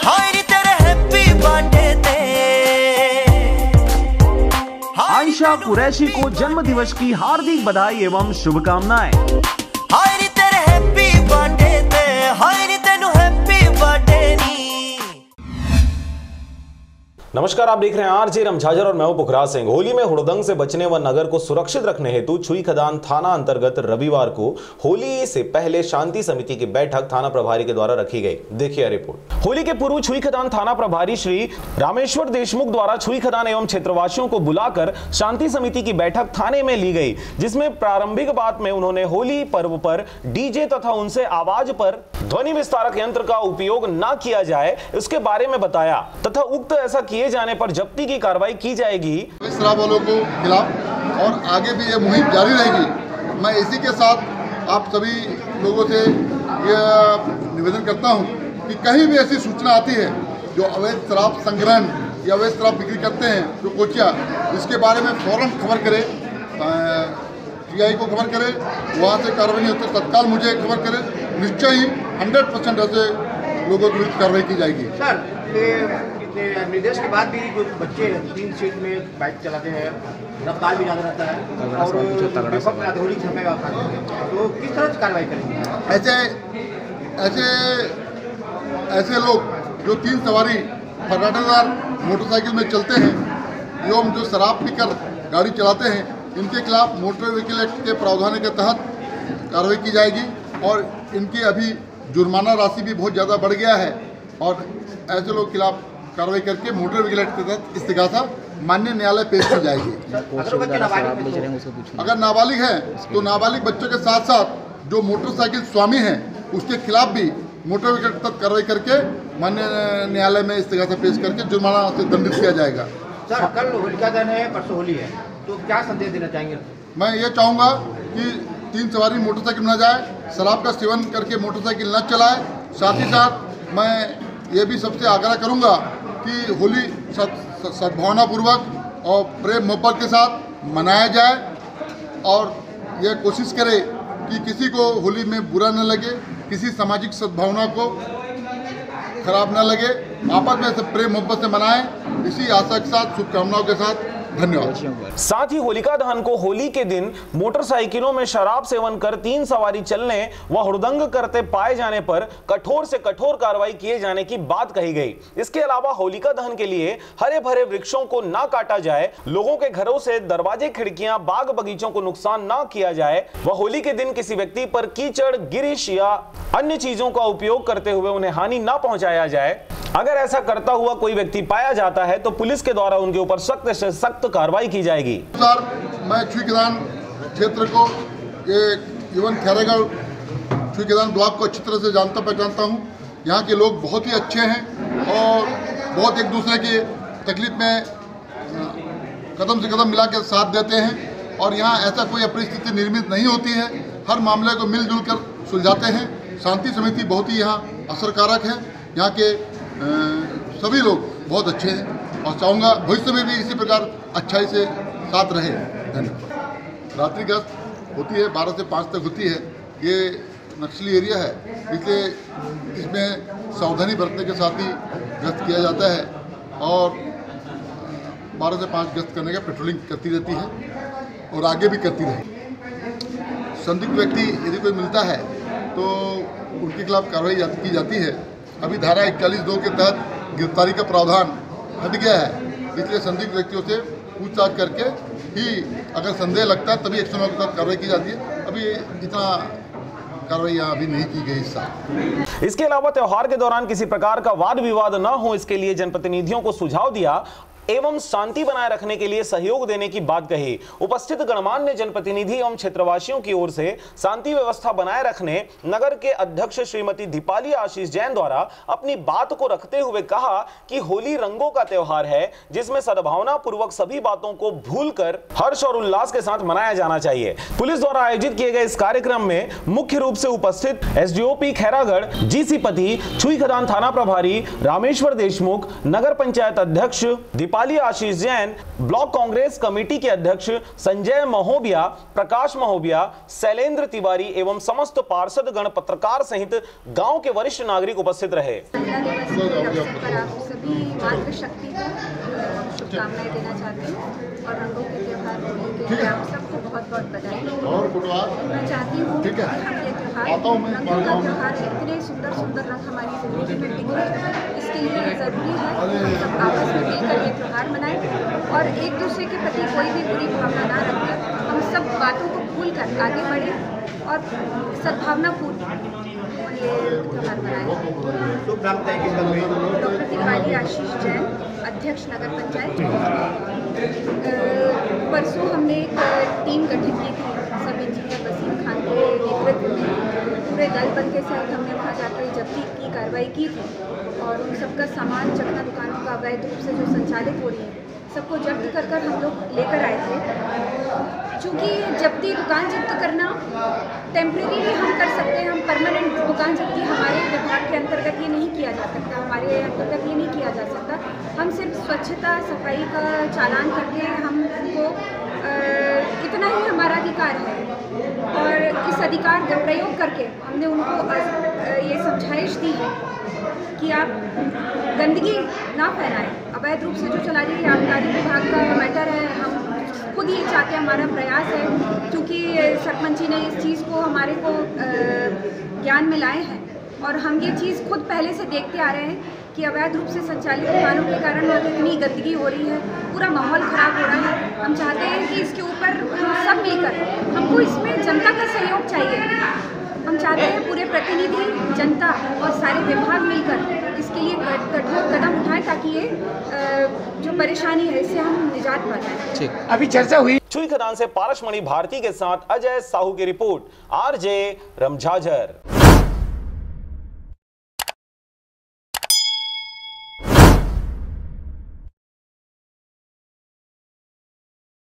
हाय नी तेरे happy birthday ते। आयशा कुरैशी को जन्म दिवस की हार्दिक बधाई एवं शुभकामनाएं। हाय नी तेरे हैप्पी बर्थडे ते, हाय नी तेनू हैप्पी बर्थडे नी। नमस्कार, आप देख रहे हैं आरजे रमझाजर और मैं हूं पुखराज सिंह। होली में हुड़दंग से बचने व नगर को सुरक्षित रखने हेतु छुईखदान थाना अंतर्गत रविवार को होली से पहले शांति समिति की बैठक थाना प्रभारी के द्वारा रखी गई। देखिए रिपोर्ट। होली के पूर्व छुईखदान थाना प्रभारी श्री रामेश्वर देशमुख द्वारा छुईखदान एवं क्षेत्रवासियों को बुलाकर शांति समिति की बैठक थाने में ली गई, जिसमें प्रारंभिक बात में उन्होंने होली पर्व पर डीजे तथा उनसे आवाज पर ध्वनि विस्तारक यंत्र का उपयोग न किया जाए इसके बारे में बताया तथा उक्त ऐसा किए जाने पर जब्ती की कार्रवाई की जाएगी। शराब वालों को खिलाफ और आगे भी ये मुहिम जारी रहेगी। मैं इसी के साथ आप सभी लोगों से ये निवेदन करता हूं कि कहीं भी ऐसी सूचना आती है जो अवैध शराब संग्रहण या अवैध शराब बिक्री करते हैं जो कोचिया, इसके बारे में फौरन खबर करे, टीआई को खबर करे, वहाँ से कार्रवाई नहीं होती तत्काल मुझे खबर करे। निश्चय ही 100% ऐसे लोगों के विरुद्ध कार्रवाई की जाएगी। सर, निर्देश के बाद भी जो बच्चे 3 सीट में बाइक चलाते हैं, रफ्तार भी ज़्यादा रहता है और होली छपेगा, तो किस तरह से कार्रवाई करेंगे? ऐसे लोग जो 3 सवारी फराटेदार मोटरसाइकिल में चलते हैं एवं जो शराब पीकर गाड़ी चलाते हैं, इनके खिलाफ मोटर व्हीकल एक्ट के प्रावधान के तहत कार्रवाई की जाएगी और इनकी अभी जुर्माना राशि भी बहुत ज़्यादा बढ़ गया है और ऐसे लोग खिलाफ कार्रवाई करके मोटर व्हीकल एक्ट के तहत इस्तिगासा माननीय न्यायालय पेश की जाएगी। अगर नाबालिग है तो नाबालिग बच्चों के साथ साथ जो मोटरसाइकिल स्वामी हैं उसके खिलाफ भी मोटर व्हीकल के तहत कार्रवाई करके माननीय न्यायालय में इस्तिगासा पेश करके जुर्माना से दंडित किया जाएगा। सर, कल होलिका दहन है, परसों होली है, तो क्या संदेश देना चाहेंगे? मैं ये चाहूँगा कि 3 सवारी मोटरसाइकिल न जाए, शराब का सेवन करके मोटरसाइकिल न चलाए। साथ ही साथ मैं ये भी सबसे आग्रह करूँगा कि होली सद्भावनापूर्वक और प्रेम मोहब्बत के साथ मनाया जाए और यह कोशिश करे कि किसी को होली में बुरा न लगे, किसी सामाजिक सद्भावना को खराब न लगे, आपस में सब प्रेम मोहब्बत से मनाएं। इसी आशा के साथ, शुभकामनाओं के साथ धन्यवाद। साथ ही होलिका दहन को होली के दिन मोटरसाइकिलों में शराब सेवन कर 3 सवारी चलने व हुड़दंग करते पाए जाने पर कठोर से कठोर कार्रवाई किए जाने की बात कही गई। इसके अलावा होलिका दहन के लिए हरे भरे वृक्षों को ना काटा जाए, लोगों के घरों से दरवाजे खिड़कियां बाग बगीचों को नुकसान ना किया जाए व होली के दिन किसी व्यक्ति पर कीचड़ गिरिश या अन्य चीजों का उपयोग करते हुए उन्हें हानि ना पहुंचाया जाए। अगर ऐसा करता हुआ कोई व्यक्ति पाया जाता है तो पुलिस के द्वारा उनके ऊपर सख्त से सख्त कार्रवाई की जाएगी। सर, मैं छुईखदान क्षेत्र को, ये इवन खैरागढ़ छुईखदान ब्लॉक को अच्छी तरह से जानता पहचानता हूँ। यहाँ के लोग बहुत ही अच्छे हैं और बहुत एक दूसरे की तकलीफ में कदम से कदम मिला के साथ देते हैं और यहाँ ऐसा कोई परिस्थिति निर्मित नहीं होती है। हर मामले को मिलजुल कर सुलझाते हैं। शांति समिति बहुत ही यहाँ असरकारक है। यहाँ के सभी लोग बहुत अच्छे हैं और चाहूँगा भविष्य में भी इसी प्रकार अच्छाई से साथ रहे। धन्यवाद। रात्रि गश्त होती है, 12 से 5 तक होती है। ये नक्सली एरिया है, इसलिए इसमें सावधानी बरतने के साथ ही गश्त किया जाता है और 12 से 5 गश्त करने का पेट्रोलिंग करती रहती है और आगे भी करती रहेगी। संदिग्ध व्यक्ति यदि कोई मिलता है तो उनके खिलाफ कार्रवाई की जाती है। अभी धारा 41(2) के तहत गिरफ्तारी का प्रावधान हट गया है, इसलिए संदिग्ध व्यक्तियों से पूछताछ करके ही अगर संदेह लगता है तभी एक्शन के तहत कार्रवाई की जाती है। अभी इतना कार्रवाई अभी नहीं की गई इस साल। इसके अलावा त्योहार के दौरान किसी प्रकार का वाद विवाद न हो, इसके लिए जनप्रतिनिधियों को सुझाव दिया एवं शांति बनाए रखने के लिए सहयोग देने की बात कही। उपस्थित गणमान्य जनप्रतिनिधि एवं क्षेत्रवासियों की ओर से शांति व्यवस्था बनाए रखने नगर के अध्यक्ष श्रीमती दीपाली आशीष जैन द्वारा अपनी बात को रखते हुए कहा कि होली रंगों का त्योहार है, जिसमें सद्भावना पूर्वक सभी बातों को भूलकर हर्ष और उल्लास के साथ मनाया जाना चाहिए। पुलिस द्वारा आयोजित किए गए इस कार्यक्रम में मुख्य रूप से उपस्थित एसडीओपी खैरागढ़, जीसी पति, छुईखदान थाना प्रभारी रामेश्वर देशमुख, नगर पंचायत अध्यक्ष दीपाली आशीष जैन, ब्लॉक कांग्रेस कमेटी के अध्यक्ष संजय महोबिया, प्रकाश महोबिया, शैलेंद्र तिवारी एवं समस्त पार्षद गण, पत्रकार सहित गांव के वरिष्ठ नागरिक उपस्थित रहे। महिला दिवस के अवसर पर आप सभी मातृशक्ति को शुभकामनाएं देना चाहती हूँ और रंगों के त्योहार होली के लिए आप सबको बहुत बहुत बधाई। मैं चाहती हूँ कि हम ये त्योहार रंगों का त्योहार इतने सुंदर सुंदर रंग हमारी जिंदगी में दिखे, इसके लिए ज़रूरी है हम सब आपस में मिलकर ये त्योहार मनाएं और एक दूसरे के प्रति कोई भी बुरी भावना ना रखें। हम सब बातों को भूल कर आगे बढ़ें और सद्भावनापूर्ण ये त्योहार मनाएं। डॉक्टर दीपाली आशीष जैन, अध्यक्ष नगर पंचायत। परसों हमने एक टीम गठित की थी सब इंजीनियर वसीम खान के नेतृत्व में, पूरे दल बल के साथ हमने वहाँ जाकर जब्ती की कार्रवाई की थी और उन सबका सामान चकना दुकानों का अवैध रूप से जो संचालित हो रही है सबको जब्त कर हम लोग लेकर आए थे। चूँकि जब्ती दुकान जब्त करना टेम्प्रेरी हम कर सकते हैं, हम परमानेंट दुकान जब्ती हमारे विभाग के अंतर्गत ये नहीं किया जा सकता, हमारे अंतर्गत ये नहीं किया जा सकता। हम सिर्फ स्वच्छता सफाई का चालान करके हम उनको इतना ही हमारा अधिकार है और इस अधिकार का प्रयोग करके हमने उनको ये समझाइश दी है कि आप गंदगी ना फैलाएं। अवैध रूप से जो चला रही है आबकारी विभाग का मैटर है, हम खुद ये चाहते हैं, हमारा प्रयास है क्योंकि सरपंच जी ने इस चीज़ को हमारे को ज्ञान में लाए हैं और हम ये चीज़ खुद पहले से देखते आ रहे हैं कि अवैध रूप से संचालित दुकानों के कारण वहाँ कितनी गंदगी हो रही है, पूरा माहौल ख़राब हो रहा है। हम चाहते हैं कि इसके ऊपर हम सब मिलकर, हमको इसमें जनता का सहयोग चाहिए। हम चाहते हैं पूरे प्रतिनिधि, जनता और सारे विभाग मिलकर इसके लिए कठोर कदम उठाएं ताकि ये जो परेशानी है इससे हम निजात पा जाएं। ठीक, अभी चर्चा हुई। छुई खदान से पारसमणि भारती के साथ अजय साहू की रिपोर्ट, आरजे रमझाझर।